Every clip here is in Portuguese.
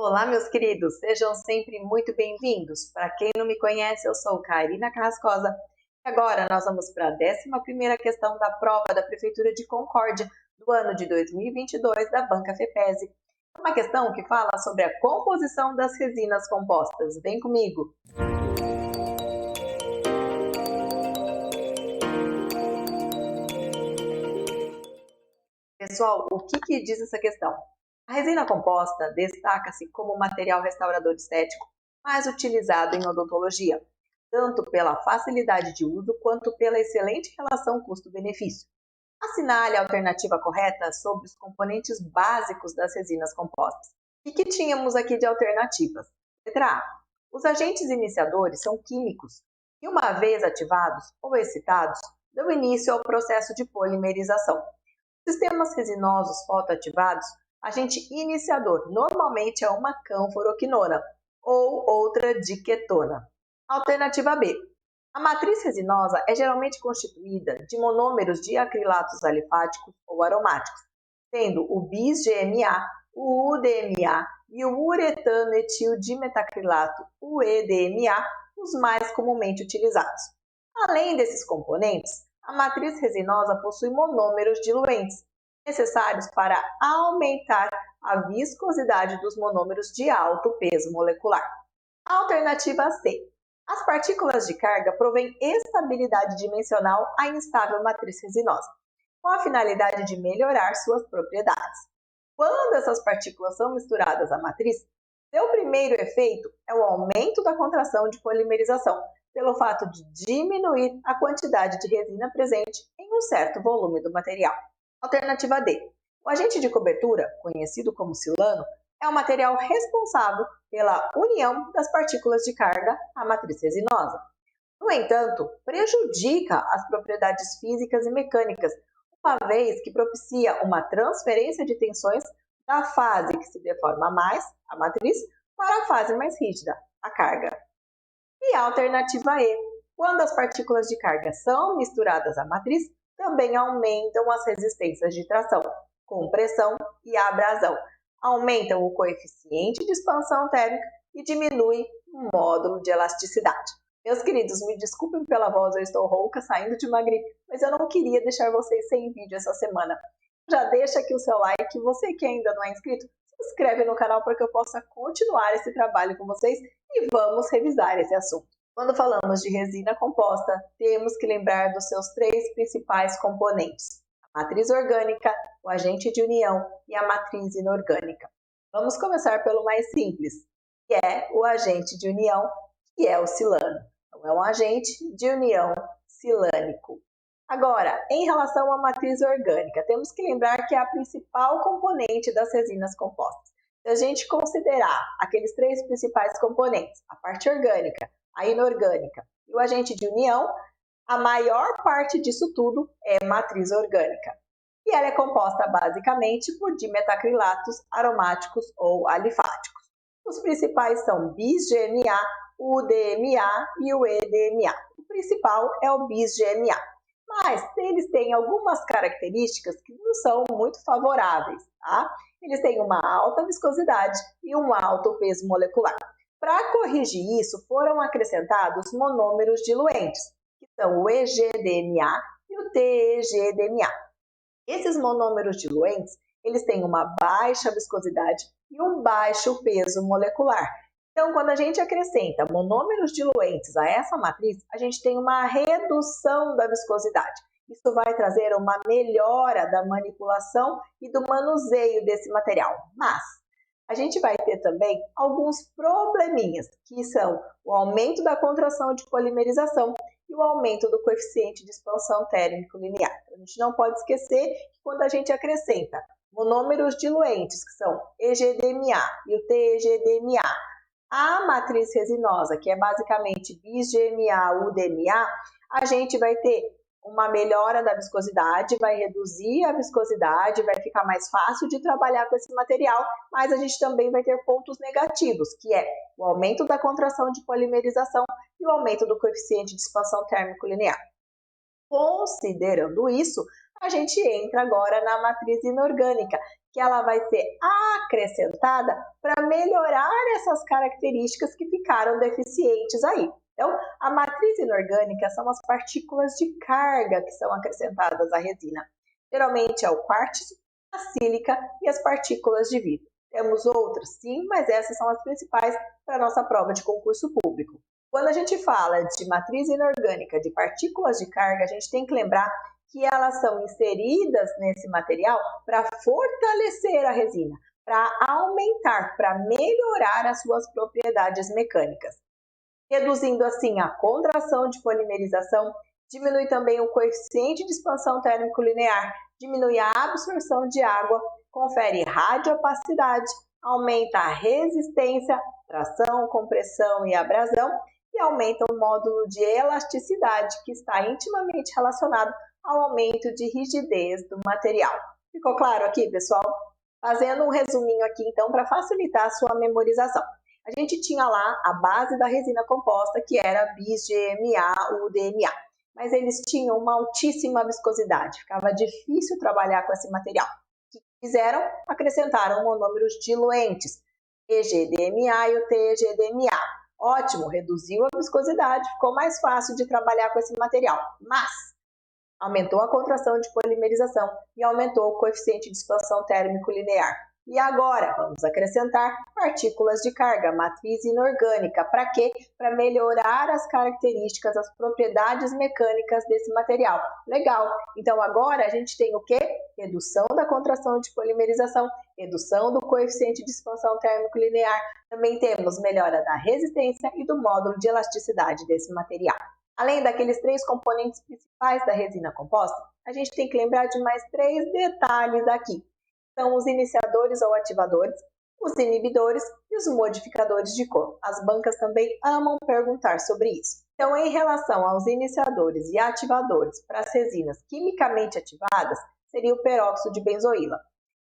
Olá, meus queridos, sejam sempre muito bem-vindos. Para quem não me conhece, eu sou Karina Carrascosa. E agora nós vamos para a 11ª questão da prova da Prefeitura de Concórdia do ano de 2022 da Banca FEPESE. É uma questão que fala sobre a composição das resinas compostas. Vem comigo! Pessoal, o que diz essa questão? A resina composta destaca-se como material restaurador estético mais utilizado em odontologia, tanto pela facilidade de uso quanto pela excelente relação custo-benefício. Assinale a alternativa correta sobre os componentes básicos das resinas compostas. O que tínhamos aqui de alternativas? Letra A. Os agentes iniciadores são químicos que, uma vez ativados ou excitados, dão início ao processo de polimerização. Sistemas resinosos fotoativados, agente iniciador normalmente é uma canforoquinona ou outra diquetona. Alternativa B. A matriz resinosa é geralmente constituída de monômeros de acrilatos alifáticos ou aromáticos, sendo o bis-GMA, o UDMA e o uretano etil dimetacrilato, o EDMA, os mais comumente utilizados. Além desses componentes, a matriz resinosa possui monômeros diluentes, necessários para aumentar a viscosidade dos monômeros de alto peso molecular. Alternativa C. As partículas de carga provêm estabilidade dimensional à instável matriz resinosa, com a finalidade de melhorar suas propriedades. Quando essas partículas são misturadas à matriz, seu primeiro efeito é o aumento da contração de polimerização, pelo fato de diminuir a quantidade de resina presente em um certo volume do material. Alternativa D. O agente de cobertura, conhecido como silano, é o material responsável pela união das partículas de carga à matriz resinosa. No entanto, prejudica as propriedades físicas e mecânicas, uma vez que propicia uma transferência de tensões da fase que se deforma mais, a matriz, para a fase mais rígida, a carga. E a alternativa E. Quando as partículas de carga são misturadas à matriz, também aumentam as resistências de tração, compressão e abrasão, aumentam o coeficiente de expansão térmica e diminuem o módulo de elasticidade. Meus queridos, me desculpem pela voz, eu estou rouca, saindo de uma gripe, mas eu não queria deixar vocês sem vídeo essa semana. Já deixa aqui o seu like, você que ainda não é inscrito, se inscreve no canal para que eu possa continuar esse trabalho com vocês e vamos revisar esse assunto. Quando falamos de resina composta, temos que lembrar dos seus três principais componentes: a matriz orgânica, o agente de união e a matriz inorgânica. Vamos começar pelo mais simples, que é o agente de união, que é o silano. Então, é um agente de união silânico. Agora, em relação à matriz orgânica, temos que lembrar que é a principal componente das resinas compostas. Se a gente considerar aqueles três principais componentes, a parte orgânica, a inorgânica e o agente de união, a maior parte disso tudo é matriz orgânica. E ela é composta basicamente por dimetacrilatos aromáticos ou alifáticos. Os principais são bis-GMA, o UDMA e o EDMA. O principal é o bis-GMA, mas eles têm algumas características que não são muito favoráveis, tá? Eles têm uma alta viscosidade e um alto peso molecular. Para corrigir isso, foram acrescentados monômeros diluentes, que são o EGDMA e o TEGDMA. Esses monômeros diluentes, eles têm uma baixa viscosidade e um baixo peso molecular. Então, quando a gente acrescenta monômeros diluentes a essa matriz, a gente tem uma redução da viscosidade. Isso vai trazer uma melhora da manipulação e do manuseio desse material. Mas a gente vai ter também alguns probleminhas, que são o aumento da contração de polimerização e o aumento do coeficiente de expansão térmico linear. A gente não pode esquecer que quando a gente acrescenta monômeros diluentes, que são EGDMA e o TEGDMA, a matriz resinosa, que é basicamente bis-GMA, UDMA, a gente vai ter uma melhora da viscosidade, vai reduzir a viscosidade, vai ficar mais fácil de trabalhar com esse material, mas a gente também vai ter pontos negativos, que é o aumento da contração de polimerização e o aumento do coeficiente de expansão térmico linear. Considerando isso, a gente entra agora na matriz inorgânica, que ela vai ser acrescentada para melhorar essas características que ficaram deficientes aí. Então, a matriz inorgânica são as partículas de carga que são acrescentadas à resina. Geralmente é o quartzo, a sílica e as partículas de vidro. Temos outras, sim, mas essas são as principais para a nossa prova de concurso público. Quando a gente fala de matriz inorgânica, de partículas de carga, a gente tem que lembrar que elas são inseridas nesse material para fortalecer a resina, para aumentar, para melhorar as suas propriedades mecânicas. Reduzindo assim a contração de polimerização, diminui também o coeficiente de expansão térmico linear, diminui a absorção de água, confere radiopacidade, aumenta a resistência, tração, compressão e abrasão e aumenta o módulo de elasticidade, que está intimamente relacionado ao aumento de rigidez do material. Ficou claro aqui, pessoal? Fazendo um resuminho aqui, então, para facilitar a sua memorização. A gente tinha lá a base da resina composta, que era bis, GMA, UDMA. Mas eles tinham uma altíssima viscosidade, ficava difícil trabalhar com esse material. O que fizeram? Acrescentaram monômeros diluentes, EGDMA e o TEGDMA. Ótimo, reduziu a viscosidade, ficou mais fácil de trabalhar com esse material, mas aumentou a contração de polimerização e aumentou o coeficiente de expansão térmico linear. E agora, vamos acrescentar partículas de carga, matriz inorgânica. Para quê? Para melhorar as características, as propriedades mecânicas desse material. Legal! Então agora a gente tem o quê? Redução da contração de polimerização, redução do coeficiente de expansão térmico linear. Também temos melhora da resistência e do módulo de elasticidade desse material. Além daqueles 3 componentes principais da resina composta, a gente tem que lembrar de mais 3 detalhes aqui. São os iniciadores ou ativadores, os inibidores e os modificadores de cor. As bancas também amam perguntar sobre isso. Então, em relação aos iniciadores e ativadores para as resinas quimicamente ativadas, seria o peróxido de benzoíla.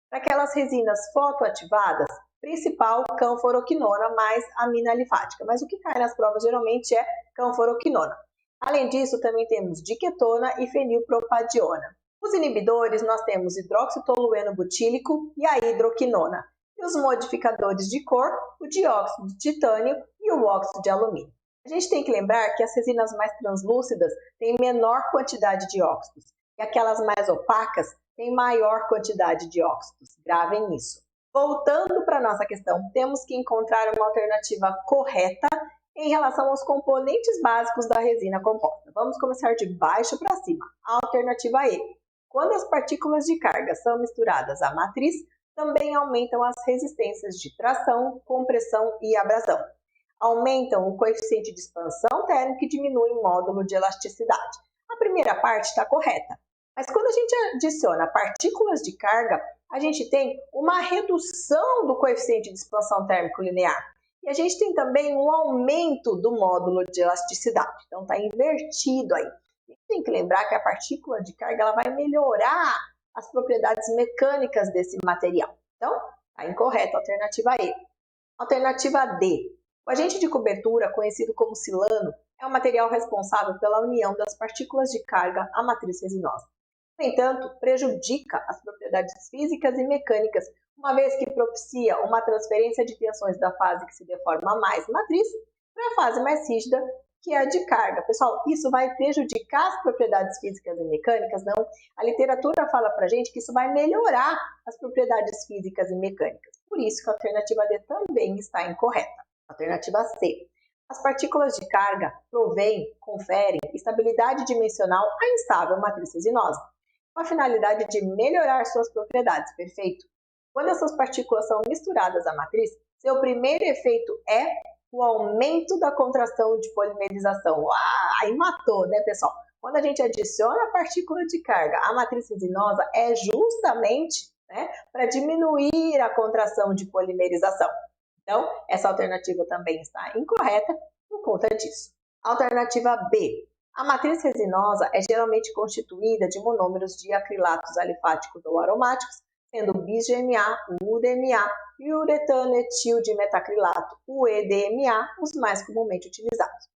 Para aquelas resinas fotoativadas, principal canforoquinona mais amina alifática. Mas o que cai nas provas geralmente é canforoquinona. Além disso, também temos diquetona e fenilpropadiona. Os inibidores, nós temos hidroxitolueno butílico e a hidroquinona. E os modificadores de cor, o dióxido de titânio e o óxido de alumínio. A gente tem que lembrar que as resinas mais translúcidas têm menor quantidade de óxidos e aquelas mais opacas têm maior quantidade de óxidos. Gravem isso. Voltando para a nossa questão, temos que encontrar uma alternativa correta em relação aos componentes básicos da resina composta. Vamos começar de baixo para cima. A alternativa E. Quando as partículas de carga são misturadas à matriz, também aumentam as resistências de tração, compressão e abrasão. Aumentam o coeficiente de expansão térmica e diminuem o módulo de elasticidade. A primeira parte está correta, mas quando a gente adiciona partículas de carga, a gente tem uma redução do coeficiente de expansão térmico linear. E a gente tem também um aumento do módulo de elasticidade. Então, está invertido aí. A gente tem que lembrar que a partícula de carga ela vai melhorar as propriedades mecânicas desse material. Então, está incorreta a alternativa E. Alternativa D. O agente de cobertura, conhecido como silano, é o material responsável pela união das partículas de carga à matriz resinosa. No entanto, prejudica as propriedades físicas e mecânicas, uma vez que propicia uma transferência de tensões da fase que se deforma mais matriz para a fase mais rígida, que é a de carga. Pessoal, isso vai prejudicar as propriedades físicas e mecânicas? Não. A literatura fala para a gente que isso vai melhorar as propriedades físicas e mecânicas. Por isso que a alternativa D também está incorreta. Alternativa C. As partículas de carga conferem estabilidade dimensional à instável matriz resinosa, com a finalidade de melhorar suas propriedades. Perfeito? Quando essas partículas são misturadas à matriz, seu primeiro efeito é o aumento da contração de polimerização. Aí matou, né, pessoal? Quando a gente adiciona a partícula de carga à matriz resinosa, é justamente para diminuir a contração de polimerização. Então, essa alternativa também está incorreta por conta disso. Alternativa B. A matriz resinosa é geralmente constituída de monômeros de acrilatos alifáticos ou aromáticos, sendo o bis-GMA, o UDMA e o uretano etil de metacrilato, o EDMA, os mais comumente utilizados.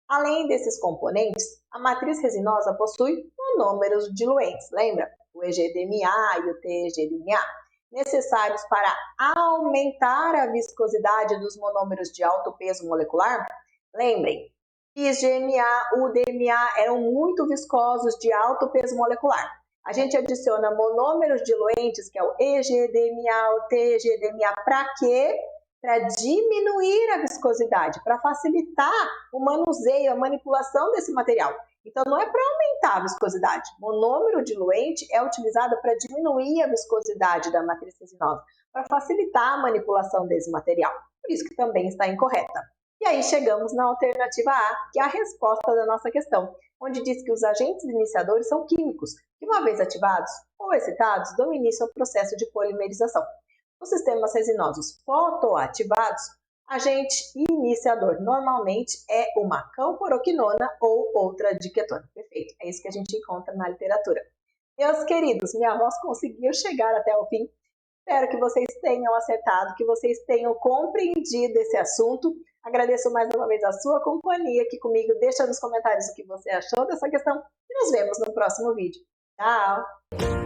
Além desses componentes, a matriz resinosa possui monômeros diluentes, lembra? O EGDMA e o TEGDMA. necessários para aumentar a viscosidade dos monômeros de alto peso molecular? Lembrem, IgMA, UDMA eram muito viscosos de alto peso molecular. A gente adiciona monômeros diluentes, que é o EGDMA, o TGDMA, para quê? Para diminuir a viscosidade, para facilitar o manuseio, a manipulação desse material. Então, não é para aumentar a viscosidade. Monômero diluente é utilizado para diminuir a viscosidade da matriz resinosa, para facilitar a manipulação desse material. Por isso que também está incorreta. E aí chegamos na alternativa A, que é a resposta da nossa questão, onde diz que os agentes iniciadores são químicos, que uma vez ativados ou excitados, dão início ao processo de polimerização. Nos sistemas resinosos fotoativados, agente iniciador normalmente é uma camporoquinona ou outra diquetona. Perfeito, é isso que a gente encontra na literatura. Meus queridos, minha voz conseguiu chegar até o fim. Espero que vocês tenham acertado, que vocês tenham compreendido esse assunto. Agradeço mais uma vez a sua companhia aqui comigo. Deixa nos comentários o que você achou dessa questão e nos vemos no próximo vídeo. Tchau!